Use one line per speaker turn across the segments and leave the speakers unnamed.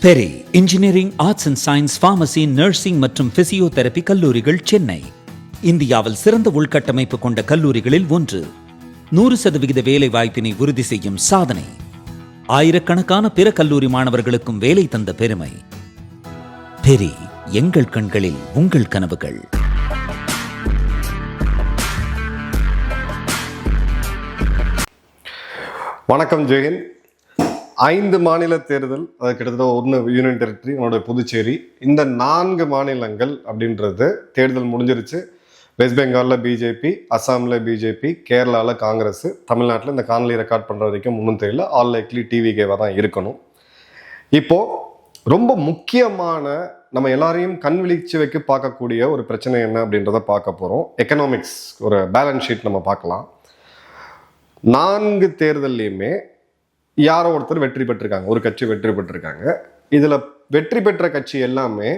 Peri engineering, arts and science, pharmacy, nursing மற்றும் physiotherapy கல்லூரிகள் சென்னை இந்தியாவில் சிறந்த உள்கட்டமைப்பு கொண்ட கல்லூரிகளில் ஒன்று. 100% வேலை வாய்ப்பினை உறுதி செய்யும் சாதனை. ஆயிரக்கணக்கான பிற கல்லூரி மாணவர்களுக்கும் வேலை தந்த பெருமை. பெரி, எங்கள் கண்களில் உங்கள் கனவுகள்.
வணக்கம் ஜெயன். 5 மாநில தேர்தல், அது கிட்டத்தட்ட 1 யூனியன் டெரிட்டரி, நம்மளுடைய புதுச்சேரி. இந்த 4 மாநிலங்கள் அப்படின்றது தேர்தல் முடிஞ்சிருச்சு. வெஸ்ட் பெங்காலில் பிஜேபி, அசாமில் பிஜேபி, கேரளாவில் காங்கிரஸ், தமிழ்நாட்டில் இந்த காணொலி ரெக்கார்ட் பண்ணுற வரைக்கும் முன்னும் தெரியல, ஆல் லைக்லி டிவிகேவாக தான் இருக்கணும். இப்போது ரொம்ப முக்கியமான நம்ம எல்லாரையும் கண் விழிச்சு வைக்க பார்க்கக்கூடிய ஒரு பிரச்சனை என்ன அப்படின்றத பார்க்க போகிறோம். எக்கனாமிக்ஸ், ஒரு பேலன்ஸ் ஷீட் நம்ம பார்க்கலாம். 4 தேர்தல்லையுமே யாரோ ஒருத்தர் வெற்றி பெற்றிருக்காங்க, ஒரு கட்சி வெற்றி பெற்றிருக்காங்க. இதில் வெற்றி பெற்ற கட்சி எல்லாமே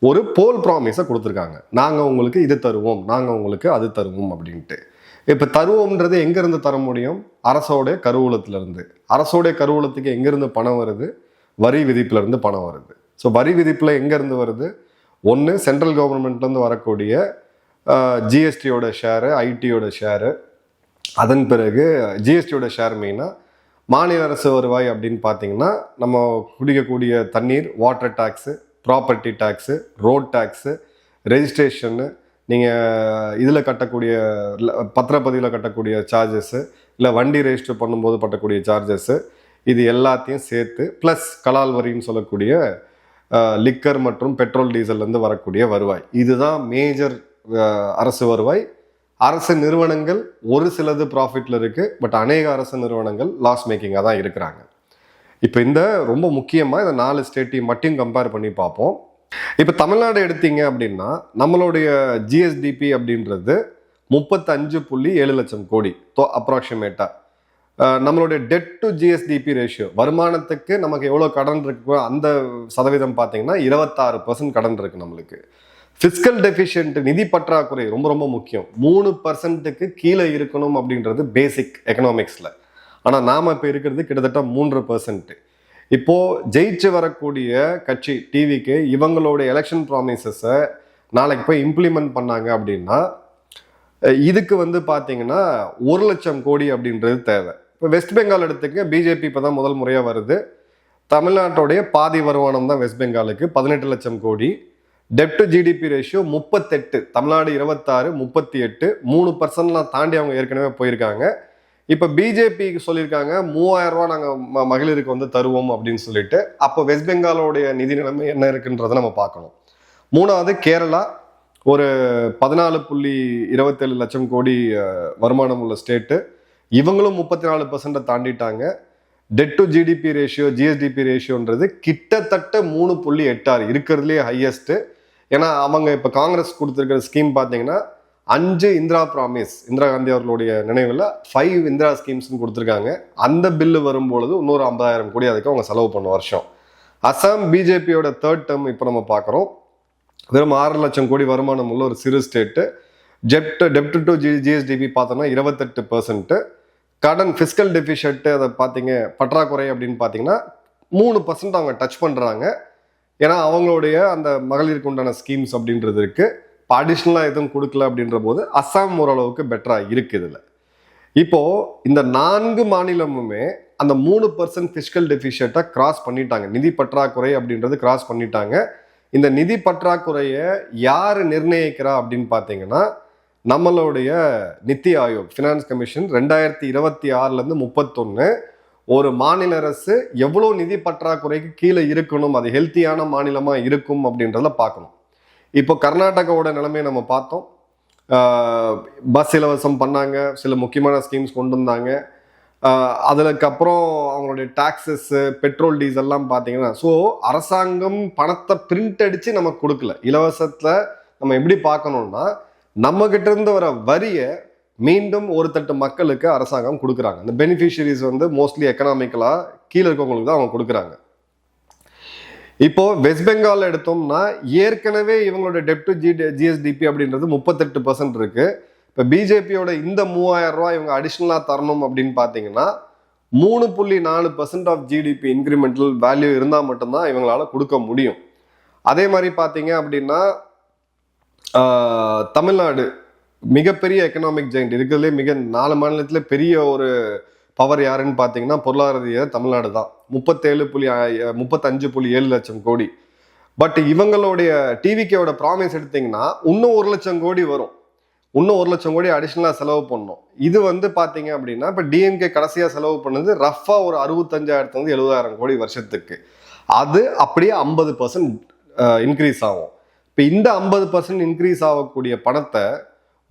ஒரு போல் ப்ராமிஸை கொடுத்துருக்காங்க. நாங்கள் உங்களுக்கு இது தருவோம், நாங்கள் உங்களுக்கு அது தருவோம் அப்படின்ட்டு. இப்போ தருவோம்ன்றது எங்கேருந்து தர முடியும்? அரசோடைய கருவூலத்திலேருந்து. அரசோடைய கருவூலத்துக்கு எங்கேருந்து பணம் வருது? வரி விதிப்புலேருந்து பணம் வருது. ஸோ வரி விதிப்பில் எங்கேருந்து வருது? ஒன்று சென்ட்ரல் கவர்மெண்ட்லேருந்து வரக்கூடிய ஜிஎஸ்டியோட ஷேரு, ஐடியோட ஷேரு, அதன் பிறகு ஜிஎஸ்டியோட ஷேர் மெயினாக மாநில அரசு வருவாய் அப்படின்னு பார்த்தீங்கன்னா நம்ம குடிக்கக்கூடிய தண்ணீர், water tax, property tax, road tax, registration, நீங்கள் இதில் கட்டக்கூடிய பத்திரப்பதிவில் கட்டக்கூடிய சார்ஜஸ்ஸு, இல்லை வண்டி ரெஜிஸ்டர் பண்ணும்போது பட்டக்கூடிய சார்ஜஸ்ஸு, இது எல்லாத்தையும் சேர்த்து ப்ளஸ் கலால் வரின்னு சொல்லக்கூடிய லிக்கர் மற்றும் பெட்ரோல் டீசல்லேருந்து வரக்கூடிய வருவாய். இதுதான் மேஜர் அரசு வருவாய். அரசு நிறுவனங்கள் ஒரு சிலது ப்ராஃபிட்டில் இருக்குது, பட் அநேக அரசு நிறுவனங்கள் லாஸ் மேக்கிங்காக தான் இருக்கிறாங்க. இப்போ இந்த ரொம்ப முக்கியமாக இந்த 4 ஸ்டேட்டையும் மட்டும் கம்பேர் பண்ணி பார்ப்போம். இப்போ தமிழ்நாடு எடுத்தீங்க அப்படின்னா நம்மளுடைய ஜிஎஸ்டிபி அப்படின்றது 35.7 லட்சம் கோடி அப்ராக்சிமேட்டாக. நம்மளுடைய டெட் டு ஜிஎஸ்டிபி ரேஷியோ, வருமானத்துக்கு நமக்கு எவ்வளோ கடன் இருக்கு அந்த சதவீதம் பார்த்தீங்கன்னா 26% கடன் இருக்குது நம்மளுக்கு. ஃபிஸ்கல் டெஃபிஷியன்ட், நிதி பற்றாக்குறை ரொம்ப ரொம்ப முக்கியம். 3%க்கு கீழே இருக்கணும் அப்படின்றது பேசிக் எக்கனாமிக்ஸில். ஆனால் நாம் இப்போ இருக்கிறது கிட்டத்தட்ட 3%. இப்போது ஜெயிச்சு வரக்கூடிய கட்சி டிவிக்கு இவங்களோட எலெக்ஷன் ப்ராமிசஸை நாளைக்கு போய் இம்ப்ளிமெண்ட் பண்ணாங்க அப்படின்னா இதுக்கு பார்த்தீங்கன்னா 1 லட்சம் கோடி அப்படின்றது தேவை. இப்போ வெஸ்ட் பெங்கால் எடுத்துக்க, பிஜேபி இப்போ தான் முதல் முறையாக வருது. தமிழ்நாட்டோடைய பாதி வருமானம் தான் வெஸ்ட் பெங்காலுக்கு, 18 லட்சம் கோடி. டெப்ட் டு ஜிடிபி ரேஷியோ 38, தமிழ்நாடு 26, 38, 3%லாம் தாண்டி அவங்க ஏற்கனவே போயிருக்காங்க. இப்போ பிஜேபிக்கு சொல்லியிருக்காங்க 3000 ரூபா நாங்கள் மகளிருக்கு தருவோம் அப்படின்னு சொல்லிட்டு. அப்போ வெஸ்ட் பெங்காலோடைய நிதி நிலைமை என்ன இருக்குன்றதை நம்ம பார்க்கணும். 3வது கேரளா, ஒரு 14.27 லட்சம் கோடி வருமானம் உள்ள ஸ்டேட்டு. இவங்களும் 34% தாண்டிட்டாங்க. Debt to GDP ratio, GSDP ரேஷியோன்றது கிட்டத்தட்ட 3.86, இருக்கிறதுலே ஹையஸ்ட்டு. ஏன்னா அவங்க இப்போ காங்கிரஸ் கொடுத்துருக்கிற ஸ்கீம் பார்த்தீங்கன்னா 5 இந்திரா ப்ராமிஸ், இந்திரா காந்தி அவர்களுடைய நினைவில் 5 இந்திரா ஸ்கீம்ஸ்னு கொடுத்துருக்காங்க. அந்த பில்லு வரும்பொழுது இன்னொரு 50,000 கோடி அதுக்கு அவங்க செலவு பண்ண வருஷம். அசாம் பிஜேபியோட 3rd டேர்ம் இப்போ நம்ம பார்க்குறோம். வெறும் 6 லட்சம் கோடி வருமானம் உள்ள ஒரு சிறு ஸ்டேட்டு. டெப்ட் டு ஜிஎஸ்டிபி பார்த்தோம்னா 28%. கடன் ஃபிஸ்கல் டெஃபிஷியன்ட்டு அதை பார்த்தீங்க, பற்றாக்குறை அப்படின்னு பார்த்தீங்கன்னா 3% அவங்க டச் பண்ணுறாங்க. ஏன்னா அவங்களுடைய அந்த மகளிருக்கு உண்டான ஸ்கீம்ஸ் அப்படின்றது இருக்குது. இப்போ அடிஷ்னலாக எதுவும் கொடுக்கல அப்படின்ற போது அசாம் ஓரளவுக்கு பெட்டராக இருக்குது. இதில் இப்போது இந்த 4 மாநிலமுமே அந்த 3% ஃபிஸ்கல் டெஃபிஷியன்ட்டை கிராஸ் பண்ணிட்டாங்க. நிதி பற்றாக்குறை அப்படின்றது கிராஸ் பண்ணிட்டாங்க. இந்த நிதி பற்றாக்குறையை யார் நிர்ணயிக்கிறா அப்படின்னு பார்த்தீங்கன்னா நம்மளுடைய நித்தி ஆயோக், ஃபினான்ஸ் கமிஷன் 2026லேருந்து 31 ஒரு மாநில அரசு எவ்வளோ நிதி பற்றாக்குறைக்கு கீழே இருக்கணும், அது ஹெல்த்தியான மாநிலமாக இருக்கும் அப்படின்றத பார்க்கணும். இப்போ கர்நாடகாவோட நிலைமையை நம்ம பார்த்தோம். பஸ் இலவசம் பண்ணாங்க, சில முக்கியமான ஸ்கீம்ஸ் கொண்டு வந்தாங்க. அதுக்கப்புறம் அவங்களுடைய டாக்ஸஸ்ஸு, பெட்ரோல் டீசல்லாம் பார்த்தீங்கன்னா, ஸோ அரசாங்கம் பணத்தை பிரிண்ட் அடித்து நமக்கு கொடுக்கல. இலவசத்தில் நம்ம எப்படி பார்க்கணுன்னா நம்மகிட்ட இருந்து வர வரியை மீண்டும் ஒரு தட்டு மக்களுக்கு அரசாங்கம் கொடுக்குறாங்க. இந்த பெனிஃபிஷரிஸ் மோஸ்ட்லி எக்கனாமிக்கலாக கீழே இருக்கவங்களுக்கு தான் அவங்க கொடுக்குறாங்க. இப்போ வெஸ்ட் பெங்கால் எடுத்தோம்னா ஏற்கனவே இவங்களோட டெப்ட் டு ஜிஎஸ்டிபி அப்படின்றது 38% இருக்கு. இப்போ பிஜேபியோட இந்த 3000 ரூபா இவங்க அடிஷ்னலாக தரணும் அப்படின்னு பார்த்தீங்கன்னா 3.4% ஆஃப் ஜிடிபி இன்க்ரிமெண்டல் வேல்யூ இருந்தால் மட்டும்தான் இவங்களால கொடுக்க முடியும். அதே மாதிரி பார்த்தீங்க அப்படின்னா தமிழ்நாடு மிகப்பெரிய எக்கனாமிக் ஜெயிண்ட் இருக்கிறதுலே 4 மாநிலத்தில் பெரிய ஒரு பவர் யாருன்னு பார்த்தீங்கன்னா பொருளாதார ரீதியாக தமிழ்நாடு தான். 35.7 லட்சம் கோடி. பட் இவங்களுடைய டிவிக்கோட ப்ராமிஸ் எடுத்தீங்கன்னா இன்னும் 1 லட்சம் கோடி வரும். இன்னும் 1 லட்சம் கோடி அடிஷ்னலாக செலவு பண்ணணும். இது வந்து பார்த்தீங்க அப்படின்னா இப்போ டிஎம்கே கடைசியாக செலவு பண்ணது ரஃபாக ஒரு 65,000 70,000 கோடி வருஷத்துக்கு. அது அப்படியே 50% இன்க்ரீஸ் ஆகும். இப்போ இந்த 50% இன்க்ரீஸ் ஆகக்கூடிய பணத்தை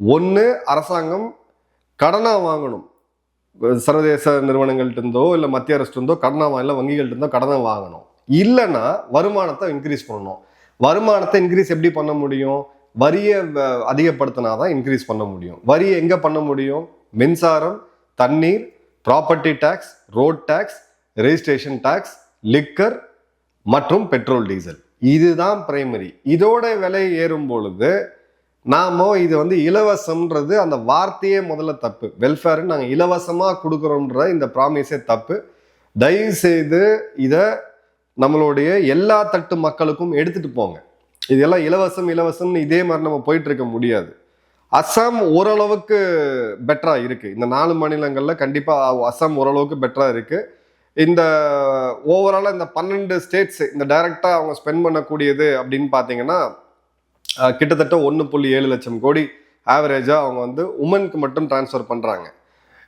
ஒன்று அரசாங்கம் கடனாக வாங்கணும், சர்வதேச நிறுவனங்கள்கிட்டருந்தோ இல்லை மத்திய அரசுந்தோ கடனாக வாங்கல, வங்கிகள்கிட்டருந்தோ கடனை வாங்கணும். இல்லைன்னா வருமானத்தை இன்க்ரீஸ் பண்ணணும். வருமானத்தை இன்க்ரீஸ் எப்படி பண்ண முடியும்? வரியை அதிகப்படுத்தினாதான் இன்க்ரீஸ் பண்ண முடியும். வரியை எங்கே பண்ண முடியும்? மின்சாரம், தண்ணீர், property tax, road tax, registration tax, liquor மற்றும் பெட்ரோல் டீசல். இதுதான் பிரைமரி. இதோட விலை ஏறும் பொழுது நாம இது வந்து இலவசம்ன்றது அந்த வார்த்தையே முதல்ல தப்பு. வெல்ஃபேர் நாங்கள் இலவசமாக கொடுக்குறோன்ற இந்த ப்ராமிஸே தப்பு. தயவு செய்து இதை நம்மளுடைய எல்லா தட்டு மக்களுக்கும் எடுத்துட்டு போங்க. இதெல்லாம் இலவசம்னு இதே மாதிரி நம்ம போயிட்டு இருக்க முடியாது. அஸ்ஸாம் ஓரளவுக்கு பெட்டரா இருக்கு. இந்த 4 மாநிலங்கள்ல கண்டிப்பா அஸ்ஸாம் ஓரளவுக்கு பெட்டரா இருக்கு. இந்த ஓவராலா இந்த 12 ஸ்டேட்ஸ் இந்த டைரக்டா அவங்க ஸ்பெண்ட் பண்ணக்கூடியது அப்படின்னு பாத்தீங்கன்னா கிட்டத்தட்ட 1.7 லட்சம் கோடி ஆவரேஜா அவங்க வந்து உமனுக்கு மட்டும் டிரான்ஸ்ஃபர் பண்றாங்க.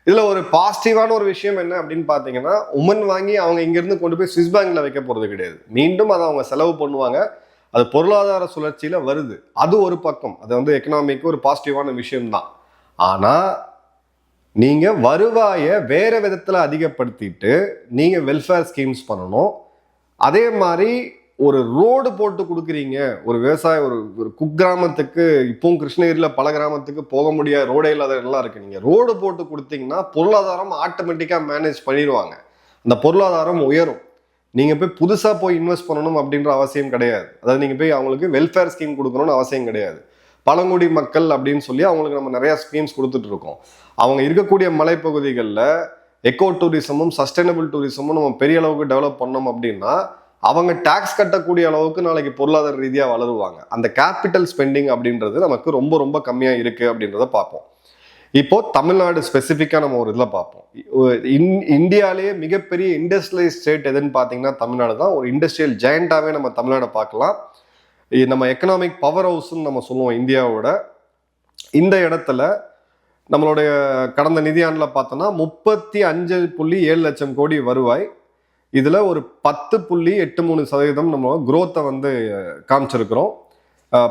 இதுல ஒரு பாசிட்டிவான ஒரு விஷயம் என்ன அப்படின்னு பாத்தீங்கன்னா, உமன் வாங்கி அவங்க இங்கிருந்து கொண்டு போய் சுவிஸ் பேங்க்ல வைக்க போறது கிடையாது. மீண்டும் அதை அவங்க செலவு பண்ணுவாங்க. அது பொருளாதார சுழற்சியில வருது. அது ஒரு பக்கம், அது வந்து எக்கனாமிக்கு ஒரு பாசிட்டிவான விஷயம்தான். ஆனா நீங்க வருவாயை வேற விதத்துல அதிகப்படுத்திட்டு நீங்க வெல்ஃபேர் ஸ்கீம்ஸ் பண்ணணும். அதே மாதிரி ஒரு ரோடு போட்டு கொடுக்குறீங்க, ஒரு விவசாய ஒரு குக்கிராமத்துக்கு, இப்பவும் கிருஷ்ணகிரியில் பல கிராமத்துக்கு போக முடியாத ரோடே இல்லாத எல்லாம் இருக்கு. நீங்க ரோடு போட்டு கொடுத்தீங்கன்னா பொருளாதாரம் ஆட்டோமேட்டிக்கா மேனேஜ் பண்ணிடுவாங்க. அந்த பொருளாதாரம் உயரும். நீங்க போய் புதுசா போய் இன்வெஸ்ட் பண்ணணும் அப்படின்ற அவசியம் கிடையாது. அதாவது நீங்க போய் அவங்களுக்கு வெல்ஃபேர் ஸ்கீம் கொடுக்கணும்னு அவசியம் கிடையாது. பழங்குடி மக்கள் அப்படின்னு சொல்லி அவங்களுக்கு நம்ம நிறைய ஸ்கீம்ஸ் கொடுத்துட்டு இருக்கோம். அவங்க இருக்கக்கூடிய மலைப்பகுதிகளில் எக்கோ டூரிசமும் சஸ்டைனபிள் டூரிசமும் நம்ம பெரிய அளவுக்கு டெவலப் பண்ணோம் அப்படின்னா அவங்க டாக்ஸ் கட்டக்கூடிய அளவுக்கு நாளைக்கு பொருளாதார ரீதியாக வளருவாங்க. அந்த கேபிட்டல் ஸ்பெண்டிங் அப்படின்றது நமக்கு ரொம்ப ரொம்ப கம்மியாக இருக்கு அப்படின்றத பார்ப்போம். இப்போ தமிழ்நாடு ஸ்பெசிஃபிக்காக நம்ம ஒரு இதில் பார்ப்போம். இந்தியாவிலேயே மிகப்பெரிய இண்டஸ்ட்ரியல் ஸ்டேட் எதுன்னு பார்த்தீங்கன்னா தமிழ்நாடு தான். ஒரு இண்டஸ்ட்ரியல் ஜெயண்டாவே நம்ம தமிழ்நாடை பார்க்கலாம். நம்ம எக்கனாமிக் பவர் ஹவுஸ்ன்னு நம்ம சொல்லுவோம் இந்தியாவோட. இந்த இடத்துல நம்மளுடைய கடந்த நிதியாண்டில் பார்த்தோன்னா 35.7 லட்சம் கோடி வருவாய். இதில் ஒரு 10.83% நம்ம குரோத்தை வந்து காமிச்சிருக்கிறோம்.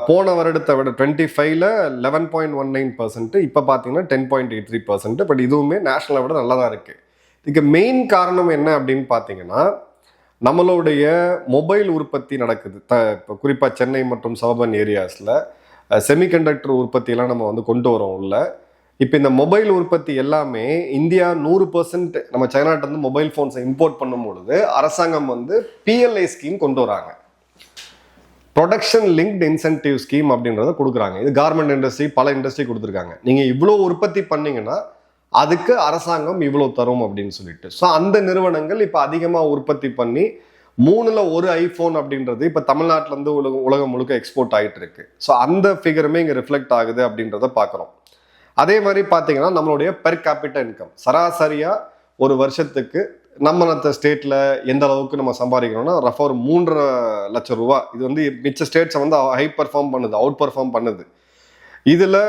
போன வருடத்தை விட 25ல் 11.19%, இப்போ பார்த்தீங்கன்னா 10.83%. பட் இதுவுமே நேஷனலை விட நல்லா தான் இருக்குது. இதுக்கு மெயின் காரணம் என்ன அப்படின்னு பார்த்தீங்கன்னா, நம்மளுடைய மொபைல் உற்பத்தி நடக்குது. இப்போ குறிப்பாக சென்னை மற்றும் சபர்பன் ஏரியாஸில் செமிகண்டக்டர் உற்பத்தியெல்லாம் நம்ம வந்து கொண்டு வரோம் உள்ள. இப்போ இந்த மொபைல் உற்பத்தி எல்லாமே இந்தியா 100% நம்ம சைனாட்ட இருந்து மொபைல் ஃபோன்ஸை இம்போர்ட் பண்ணும் பொழுது அரசாங்கம் வந்து பிஎல்ஐ ஸ்கீம் கொண்டு வராங்க. ப்ரொடக்ஷன் லிங்க்ட் இன்சென்டிவ் ஸ்கீம் அப்படின்றத கொடுக்குறாங்க. இது கார்மெண்ட் இண்டஸ்ட்ரி, பல இண்டஸ்ட்ரி கொடுத்துருக்காங்க. நீங்கள் இவ்வளோ உற்பத்தி பண்ணீங்கன்னா அதுக்கு அரசாங்கம் இவ்வளோ தரும் அப்படின்னு சொல்லிட்டு. ஸோ அந்த நிறுவனங்கள் இப்போ அதிகமாக உற்பத்தி பண்ணி 3ல் 1 ஐஃபோன் அப்படின்றது இப்போ தமிழ்நாட்டிலேருந்து உலகம் முழுக்க எக்ஸ்போர்ட் ஆகிட்டு இருக்கு. ஸோ அந்த ஃபிகருமே இங்கே ரிஃப்ளெக்ட் ஆகுது அப்படின்றத பார்க்குறோம். அதே மாதிரி பார்த்தீங்கன்னா நம்மளுடைய பெர் கேபிட்டல் இன்கம் சராசரியாக ஒரு வருஷத்துக்கு நம்ம ஸ்டேட்டில் எந்த அளவுக்கு நம்ம சம்பாதிக்கிறோம்னா ரஃபாக ஒரு 3.5 லட்சம் ரூபா. இது வந்து மிச்ச ஸ்டேட்ஸை வந்து ஹை பர்ஃபார்ம் பண்ணுது, அவுட் பர்ஃபார்ம் பண்ணுது. இதில்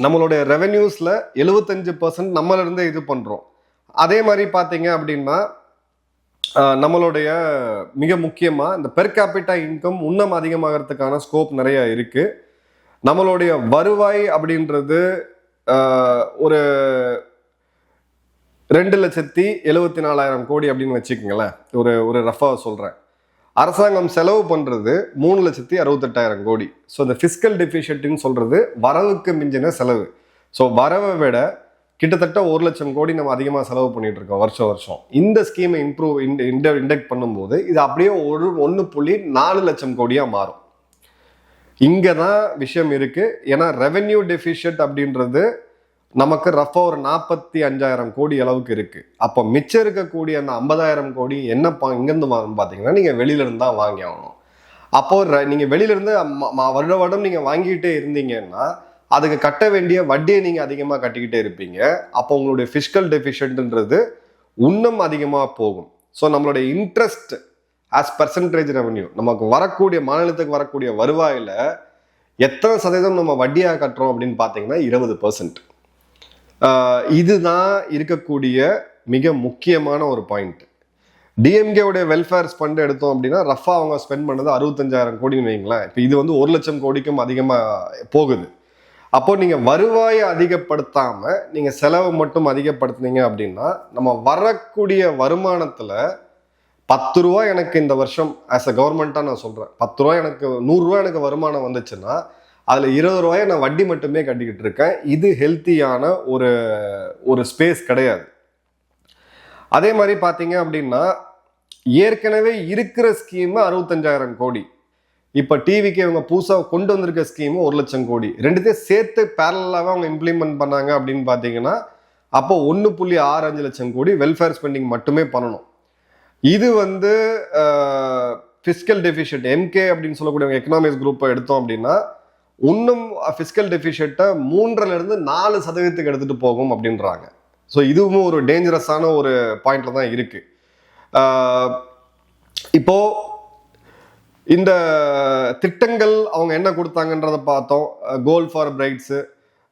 நம்மளுடைய ரெவென்யூஸில் 75% நம்மளிருந்தே இது பண்ணுறோம். அதே மாதிரி பார்த்தீங்க அப்படின்னா நம்மளுடைய மிக முக்கியமாக இந்த பெர் கேபிட்டல் இன்கம் இன்னும் அதிகமாகிறதுக்கான ஸ்கோப் நிறைய இருக்குது. நம்மளுடைய வருவாய் அப்படின்றது ஒரு 2,74,000 கோடி அப்படின்னு வச்சுக்கோங்களேன். ஒரு ரஃபா சொல்கிறேன். அரசாங்கம் செலவு பண்ணுறது 3,68,000 கோடி. ஸோ இந்த ஃபிஸ்கல் டெஃபிஷியன்ட்னு சொல்கிறது வரவுக்கு மிஞ்சின செலவு. ஸோ வரவை விட கிட்டத்தட்ட 1 லட்சம் கோடி நம்ம அதிகமாக செலவு பண்ணிட்டு இருக்கோம் வருஷம். இந்த ஸ்கீமை இண்டெக்ட் பண்ணும்போது இது அப்படியே 1.4 லட்சம் கோடியாக மாறும். இங்கே தான் விஷயம் இருக்குது. ஏன்னா ரெவென்யூ டெஃபிஷியன்ட் அப்படின்றது நமக்கு ரஃபா ஒரு 45,000 கோடி அளவுக்கு இருக்கு. அப்போ மிச்சம் இருக்கக்கூடிய அந்த 50,000 கோடி என்ன இங்கேருந்து பார்த்தீங்கன்னா நீங்கள் வெளியில இருந்து தான் வாங்கி ஆகணும். அப்போ நீங்க வெளியில இருந்து வருட வருடம் நீங்க வாங்கிட்டே இருந்தீங்கன்னா அதுக்கு கட்ட வேண்டிய வட்டியை நீங்க அதிகமா கட்டிக்கிட்டே இருப்பீங்க. அப்போ உங்களுடைய ஃபிஸ்கல் டெபிஷியன்ட்ன்றது இன்னும் அதிகமா போகும். ஸோ நம்மளுடைய இன்ட்ரெஸ்ட் ஆஸ் பர்சன்டேஜ் ரெவன்யூ, நமக்கு வரக்கூடிய மாநிலத்துக்கு வரக்கூடிய வருவாயில எத்தனை சதவீதம் நம்ம வட்டியா கட்டுறோம் அப்படின்னு பார்த்தீங்கன்னா 20%. இதுதான் இருக்கக்கூடிய மிக முக்கியமான ஒரு பாயிண்ட். டிஎம்கேவுடைய வெல்ஃபேர் ஃபண்ட் எடுத்தோம் அப்படின்னா ரஃபா அவங்க ஸ்பெண்ட் பண்ணது 65,000 கோடின்னு வைங்களேன். இப்போ இது வந்து 1,00,000 கோடிக்கும் அதிகமாக போகுது. அப்போ நீங்கள் வருவாயை அதிகப்படுத்தாம நீங்கள் செலவு மட்டும் அதிகப்படுத்துனீங்க அப்படின்னா நம்ம வரக்கூடிய வருமானத்தில் 10 ரூபா எனக்கு இந்த வருஷம் ஆஸ் அ கவர்மெண்ட்டாக நான் சொல்கிறேன், 10 ரூபா எனக்கு 100 ரூபா எனக்கு வருமானம் வந்துச்சுன்னா அதில் 20 ரூபாயை நான் வட்டி மட்டுமே கட்டிக்கிட்டு இருக்கேன். இது ஹெல்த்தியான ஒரு ஸ்பேஸ் கிடையாது. அதே மாதிரி பார்த்தீங்க அப்படின்னா ஏற்கனவே இருக்கிற ஸ்கீமு 65,000 கோடி, இப்போ டிவிக்கு இவங்க புதுசாக கொண்டு வந்திருக்க ஸ்கீமு 1,00,000 கோடி, ரெண்டுத்தையும் சேர்த்து பேரலாக அவங்க இம்ப்ளிமெண்ட் பண்ணாங்க அப்படின்னு பார்த்தீங்கன்னா அப்போ 1.65 லட்சம் கோடி வெல்ஃபேர் ஸ்பெண்டிங் மட்டுமே பண்ணணும். இது வந்து ஃபிஸ்கல் டெபிஷியன்ட் எம்கே அப்படின்னு சொல்லக்கூடிய எக்கனாமிக்ஸ் குரூப்பை எடுத்தோம் அப்படின்னா இன்னும் ஃபிஸ்கல் டெபிஷியன்ட்டை 3% எடுத்துகிட்டு போகும் அப்படின்றாங்க. ஸோ இதுவும் ஒரு டேஞ்சரஸான ஒரு பாயிண்ட்ல தான் இருக்கு. இப்போ இந்த திட்டங்கள் அவங்க என்ன கொடுத்தாங்கன்றதை பார்த்தோம். கோல்ட் ஃபார் பிரைட்ஸு,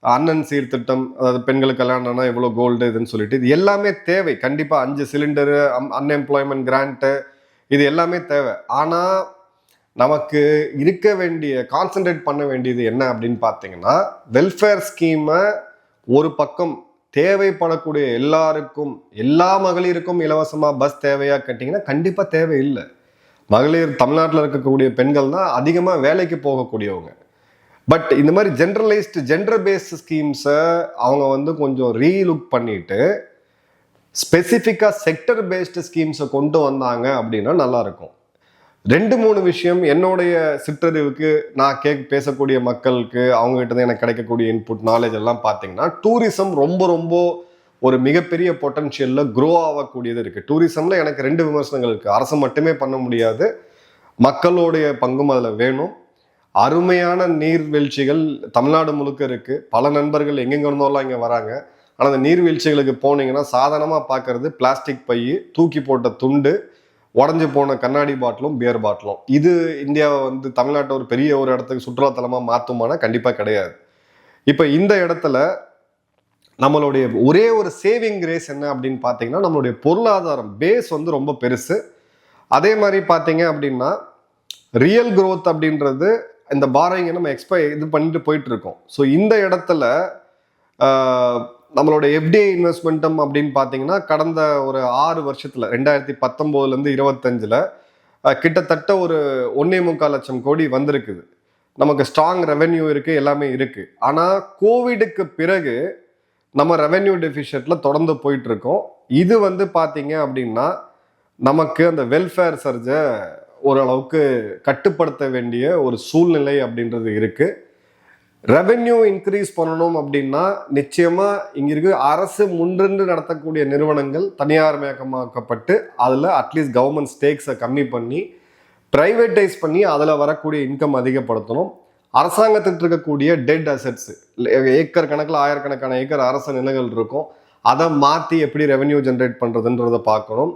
அண்ணன் சீர்திட்டம், அதாவது பெண்களுக்கு கல்யாணம்னா இவ்வளோ கோல்டு இதுன்னு சொல்லிட்டு இது எல்லாமே தேவை. கண்டிப்பாக 5 சிலிண்டரு, அன்எம்ப்ளாய்மெண்ட் கிராண்ட்டு, இது எல்லாமே தேவை. ஆனால் நமக்கு இருக்க வேண்டிய கான்சென்ட்ரேட் பண்ண வேண்டியது என்ன அப்படின்னு பார்த்தீங்கன்னா வெல்ஃபேர் ஸ்கீமை ஒரு பக்கம் தேவைப்படக்கூடிய எல்லாருக்கும், எல்லா மகளிருக்கும் இலவசமா பஸ் தேவையா கேட்டீங்கன்னா கண்டிப்பா தேவையில்லை. மகளிர் தமிழ்நாட்டில் இருக்கக்கூடிய பெண்கள் தான் அதிகமாக வேலைக்கு போகக்கூடியவங்க. பட் இந்த மாதிரி ஜென்ரலைஸ்டு ஜெண்டர் பேஸ்ட் ஸ்கீம்ஸை அவங்க வந்து கொஞ்சம் ரீலுக் பண்ணிட்டு ஸ்பெசிஃபிக்காக செக்டர் பேஸ்டு ஸ்கீம்ஸை கொண்டு வந்தாங்க அப்படின்னா நல்லா இருக்கும். 2-3 விஷயம் என்னுடைய சிற்றறிவுக்கு நான் பேசக்கூடிய மக்களுக்கு அவங்க கிட்ட தான் எனக்கு கிடைக்கக்கூடிய இன்புட் நாலேஜ் எல்லாம் பார்த்தீங்கன்னா டூரிசம் ரொம்ப ரொம்ப ஒரு மிகப்பெரிய பொட்டன்ஷியல்ல க்ரோ ஆகக்கூடியது இருக்கு. டூரிசம்ல எனக்கு 2 விமர்சனங்கள் இருக்கு. அரசு மட்டுமே பண்ண முடியாது, மக்களுடைய பங்கும் அதில் வேணும். அருமையான நீர்வீழ்ச்சிகள் தமிழ்நாடு முழுக்க இருக்கு. பல நண்பர்கள் எங்கெங்க இருந்தோம்லாம் இங்கே வராங்க. ஆனால் அந்த நீர்வீழ்ச்சிகளுக்கு போனீங்கன்னா சாதாரணமாக பார்க்கறது பிளாஸ்டிக் பை, தூக்கி போட்ட துண்டு, உடஞ்சி போன கண்ணாடி பாட்டிலும் பியர் பாட்டிலும். இது இந்தியாவை வந்து தமிழ்நாட்டை ஒரு பெரிய ஒரு இடத்துக்கு சுற்றுலாத்தலமாக மாற்றுமானா கண்டிப்பாக கிடையாது. இப்போ இந்த இடத்துல நம்மளுடைய ஒரே ஒரு சேவிங் ரேஸ் என்ன அப்படின்னு பார்த்தீங்கன்னா நம்மளுடைய பொருளாதாரம் பேஸ் வந்து ரொம்ப பெருசு. அதே மாதிரி பார்த்தீங்க அப்படின்னா ரியல் க்ரோத் அப்படின்றது இந்த பாரோயிங்கை நம்ம இது பண்ணிட்டு போயிட்டு இருக்கோம். ஸோ இந்த இடத்துல நம்மளோட எஃப்டிஐ இன்வெஸ்ட்மெண்ட்டும் அப்படின்னு பார்த்தீங்கன்னா கடந்த ஒரு 6 வருஷத்தில் 2019 25 கிட்டத்தட்ட ஒரு 1.25 லட்சம் கோடி வந்திருக்குது. நமக்கு ஸ்ட்ராங் ரெவென்யூ இருக்குது, எல்லாமே இருக்குது. ஆனால் கோவிடுக்கு பிறகு நம்ம ரெவென்யூ டெபிஷியட்டில் தொடர்ந்து போயிட்டு இருக்கோம். இது வந்து பார்த்தீங்க அப்படின்னா நமக்கு அந்த வெல்ஃபேர் சர்ஜை ஓரளவுக்கு கட்டுப்படுத்த வேண்டிய ஒரு சூழ்நிலை அப்படின்றது இருக்குது. ரெவென்யூ இன்க்ரீஸ் பண்ணணும் அப்படின்னா நிச்சயமா இங்க இருக்கு அரசு முன்னின்று நடத்தக்கூடிய நிறுவனங்கள் தனியார்மயமாக்கப்பட்டு அதில் அட்லீஸ்ட் கவர்மெண்ட் ஸ்டேக்ஸை கம்மி பண்ணி பிரைவேட்டைஸ் பண்ணி அதில் வரக்கூடிய இன்கம் அதிகப்படுத்தணும். அரசாங்கத்துக்கு இருக்கக்கூடிய டெட் அசெட்ஸ், ஏக்கர் கணக்கில் ஆயிரக்கணக்கான ஏக்கர் அரச நிலங்கள் இருக்கும், அதை மாற்றி எப்படி ரெவென்யூ ஜென்ரேட் பண்ணுறதுன்றதை பார்க்கணும்.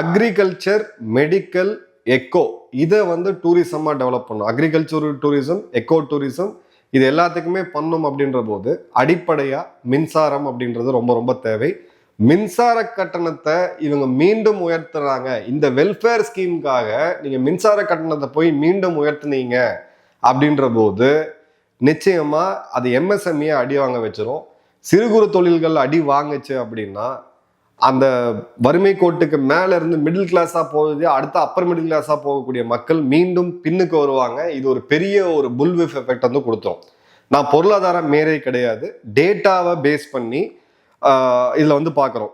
அக்ரிகல்ச்சர், மெடிக்கல், எக்கோ, இதை வந்து டூரிசமாக டெவலப் பண்ணணும். அக்ரிகல்ச்சர் டூரிசம், எக்கோ டூரிசம், இது எல்லாத்துக்குமே பண்ணும் அப்படின்ற போது அடிப்படையாக மின்சாரம் அப்படின்றது ரொம்ப ரொம்ப தேவை. மின்சார கட்டணத்தை இவங்க மீண்டும் உயர்த்துறாங்க. இந்த வெல்ஃபேர் ஸ்கீமுக்காக நீங்கள் மின்சார கட்டணத்தை போய் மீண்டும் உயர்த்துனீங்க அப்படின்ற போது நிச்சயமா அது எம்எஸ்எம்இயை அடி வாங்க வச்சிரும். சிறு குறு தொழில்கள் அடி வாங்குச்சு அப்படின்னா அந்த வறுமை கோட்டுக்கு மேல இருந்து மிடில் கிளாஸா போகுது, அடுத்த அப்பர் மிடில் கிளாஸா போகக்கூடிய மக்கள் மீண்டும் பின்னுக்கு வருவாங்க. இது ஒரு பெரிய ஒரு புல்விஃப் எஃபெக்ட் வந்து கொடுத்தோம். நான் பொருளாதார மேரே கிடையாது, டேட்டாவை பேஸ் பண்ணி இதுல வந்து பார்க்குறோம்.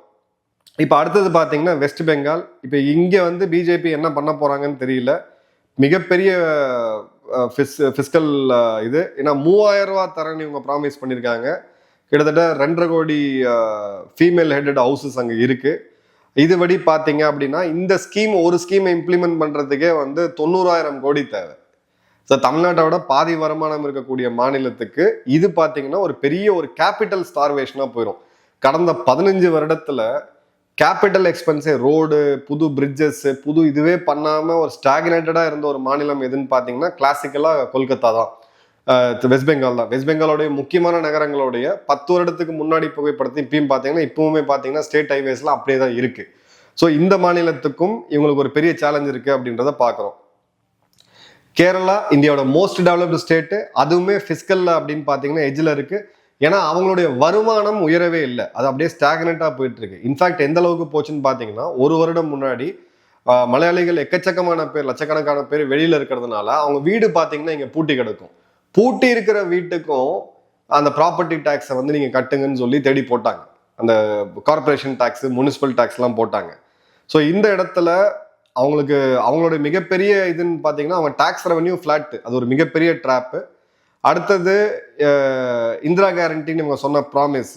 இப்போ அடுத்தது பார்த்தீங்கன்னா வெஸ்ட் பெங்கால். இப்போ இங்கே வந்து பிஜேபி என்ன பண்ண போறாங்கன்னு தெரியல. மிகப்பெரிய ஃபிஸ்கல் இது, ஏன்னா 3000 ரூபா தரேன்னு இவங்க ப்ராமிஸ் பண்ணியிருக்காங்க. கிட்டத்தட்ட 2.5 கோடி ஃபீமேல் ஹெட்டட் ஹவுசஸ் அங்கே இருக்கு. இதுபடி பார்த்தீங்க அப்படின்னா இந்த ஸ்கீம் ஒரு ஸ்கீமை இம்ப்ளிமெண்ட் பண்ணுறதுக்கே வந்து 90,000 கோடி தேவை. ஸோ தமிழ்நாட்டோட பாதி வருமானம் இருக்கக்கூடிய மாநிலத்துக்கு இது பார்த்தீங்கன்னா ஒரு பெரிய ஒரு கேபிட்டல் ஸ்டார்வேஷனாக போயிடும். கடந்த 15 வருடத்துல கேபிட்டல் எக்ஸ்பென்ஸே ரோடு, புது பிரிட்ஜஸ், புது இதுவே பண்ணாம ஒரு ஸ்டாக்னேட்டடா இருந்த ஒரு மாநிலம் எதுன்னு பார்த்தீங்கன்னா கிளாசிக்கலா கொல்கத்தா தான், வெஸ்ட் பெங்கால் தான். வெஸ்ட் பெங்காலோடைய முக்கியமான நகரங்களுடைய 10 வருடத்துக்கு முன்னாடி புகைப்படத்தை இப்பயும் பார்த்தீங்கன்னா இப்பவுமே பார்த்தீங்கன்னா ஸ்டேட் ஹைவேஸ்லாம் அப்படியே தான் இருக்கு. ஸோ இந்த மாநிலத்துக்கும் இவங்களுக்கு ஒரு பெரிய சேலஞ்ச் இருக்கு அப்படின்றத பார்க்குறோம். கேரளா இந்தியாவோட மோஸ்ட் டெவலப்டு ஸ்டேட்டு, அதுவுமே ஃபிஸ்கல்ல அப்படின்னு பார்த்தீங்கன்னா எஜ்ஜில் இருக்கு. ஏன்னா அவங்களுடைய வருமானம் உயரவே இல்லை, அது அப்படியே ஸ்டாக்னெட்டாக போயிட்டு இருக்கு. இன்ஃபேக்ட் எந்த அளவுக்கு போச்சுன்னு பார்த்தீங்கன்னா ஒரு வருடம் முன்னாடி மலையாளிகள் எக்கச்சக்கமான பேர், லட்சக்கணக்கான பேர் வெளியில இருக்கிறதுனால அவங்க வீடு பார்த்தீங்கன்னா இங்கே பூட்டி கிடக்கும். பூட்டி இருக்கிற வீட்டுக்கும் அந்த ப்ராப்பர்ட்டி டேக்ஸை வந்து நீங்கள் கட்டுங்கன்னு சொல்லி தேடி போட்டாங்க. அந்த கார்பரேஷன் டேக்ஸ், முனிசிபல் டேக்ஸ்லாம் போட்டாங்க. ஸோ இந்த இடத்துல அவங்களுக்கு அவங்களுடைய மிகப்பெரிய இதுன்னு பார்த்தீங்கன்னா அவங்க டேக்ஸ் ரெவன்யூ ஃப்ளாட், அது ஒரு மிகப்பெரிய ட்ராப்பு. அடுத்தது இந்திரா கேரண்டின்னு இவங்க சொன்ன ப்ராமிஸ்,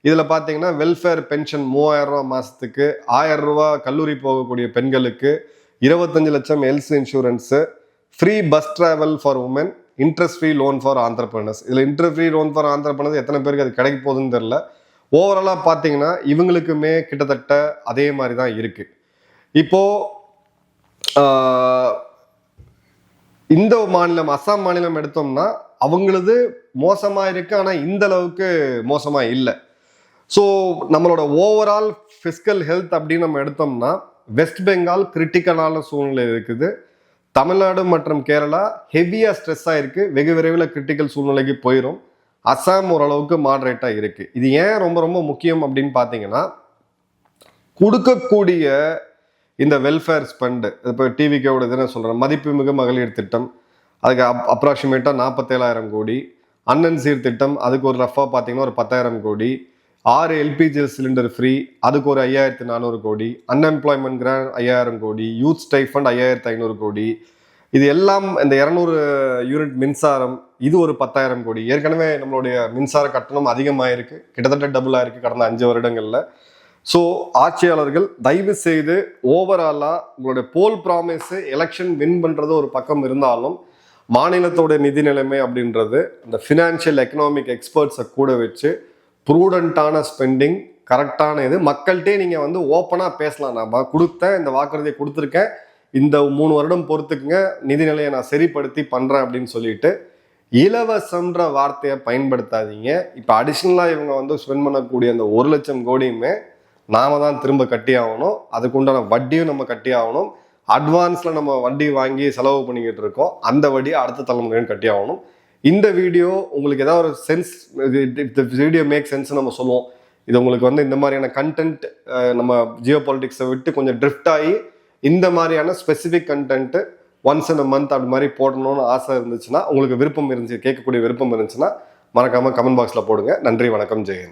இதில் பார்த்தீங்கன்னா வெல்ஃபேர் பென்ஷன் 3000 ரூபா மாதத்துக்கு, 1000 ரூபா கல்லூரி போகக்கூடிய பெண்களுக்கு, 25 லட்சம் health insurance, free bus travel for women, interest free loan for entrepreneurs. இதில் interest free loan for entrepreneurs எத்தனை பேருக்கு அது கிடைக்க போகுதுன்னு தெரில. ஓவராலாக பார்த்தீங்கன்னா இவங்களுக்குமே கிட்டத்தட்ட அதே மாதிரி தான் இருக்குது. இப்போது இந்த மாநிலம் அஸ்ஸாம் மாநிலம் எடுத்தோம்னா அவங்களது மோசமாக இருக்கு, ஆனால் இந்த அளவுக்கு மோசமாக இல்லை. ஸோ நம்மளோட ஓவரால் ஃபிஸ்கல் ஹெல்த் அப்படின்னு நம்ம எடுத்தோம்னா வெஸ்ட் பெங்கால் கிரிட்டிக்கலான சூழ்நிலை இருக்குது. தமிழ்நாடு மற்றும் கேரளா ஹெவியாக ஸ்ட்ரெஸ் ஆகிருக்கு, வெகு விரைவில் கிரிட்டிக்கல் சூழ்நிலைக்கு போயிடும். அஸ்ஸாம் ஓரளவுக்கு மாடரேட்டாக இருக்குது. இது ஏன் ரொம்ப ரொம்ப முக்கியம் அப்படின்னு பார்த்தீங்கன்னா கொடுக்கக்கூடிய இந்த வெல்ஃபேர் ஸ்பெண்டு, இப்போ டிவிக்கோட இதுன்னு சொல்கிறேன், மதிப்புமிகு மகளிர் திட்டம் அதுக்கு அப்ராக்சிமேட்டாக 47,000 கோடி, அண்ணன் சீர் திட்டம் அதுக்கு ஒரு ரஃபாக பார்த்தீங்கன்னா ஒரு 10,000 கோடி, 6 எல்பிஜி சிலிண்டர் ஃப்ரீ அதுக்கு ஒரு 5,400 கோடி, அன்எம்ப்ளாய்மெண்ட் கிராண்ட் 5,000 கோடி, யூத் ஸ்டைஃபண்ட் 5,500 கோடி, இது எல்லாம் இந்த 200 யூனிட் மின்சாரம் இது ஒரு 10,000 கோடி. ஏற்கனவே நம்மளுடைய மின்சார கட்டணம் அதிகமாக இருக்குது, கிட்டத்தட்ட டபுள் ஆயிருக்கு கடந்த 5 வருடங்களில். ஸோ ஆட்சியாளர்கள் தயவு செய்து ஓவராலாக உங்களுடைய போல் ப்ராமிஸ் எலெக்ஷன் வின் பண்ணுறது ஒரு பக்கம் இருந்தாலும் மாநிலத்தோட நிதி நிலைமை அப்படின்றது இந்த ஃபினான்ஷியல் எக்கனாமிக் எக்ஸ்பர்ட்ஸை கூட வச்சு ப்ரூடண்ட்டான ஸ்பெண்டிங், கரெக்டான இது மக்கள்கிட்டே நீங்கள் வந்து ஓப்பனாக பேசலாம். நான் கொடுத்தேன், இந்த வாக்குறுதியை கொடுத்துருக்கேன், இந்த 3 வருடம் பொறுத்துக்குங்க, நிதிநிலையை நான் சரிப்படுத்தி பண்ணுறேன் அப்படின்னு சொல்லிட்டு இலவசம்ன்ற வார்த்தையை பயன்படுத்தாதீங்க. இப்போ அடிஷ்னலாக இவங்க வந்து ஸ்பெண்ட் பண்ணக்கூடிய அந்த 1 லட்சம் கோடியுமே நாம தான் திரும்ப கட்டி ஆகணும், அதுக்குண்டான வட்டியும் நம்ம கட்டி ஆகணும். அட்வான்ஸில் நம்ம வட்டி வாங்கி செலவு பண்ணிக்கிட்டு இருக்கோம், அந்த வட்டியை அடுத்த தலைமுறையும் கட்டி ஆகணும். இந்த வீடியோ உங்களுக்கு ஏதாவது ஒரு சென்ஸ், வீடியோ மேக் சென்ஸ் நம்ம சொல்லுவோம். இது உங்களுக்கு வந்து இந்த மாதிரியான கண்டென்ட் நம்ம ஜியோ பாலிட்டிக்ஸை விட்டு கொஞ்சம் ட்ரிஃப்ட் ஆகி இந்த மாதிரியான specific content once in a month அப்படி மாதிரி போடணும்னு ஆசை இருந்துச்சுன்னா, உங்களுக்கு விருப்பம் இருந்துச்சு, கேட்கக்கூடிய விருப்பம் இருந்துச்சுன்னா மறக்காமல் கமெண்ட் பாக்ஸில் போடுங்க. நன்றி, வணக்கம், ஜெயன்.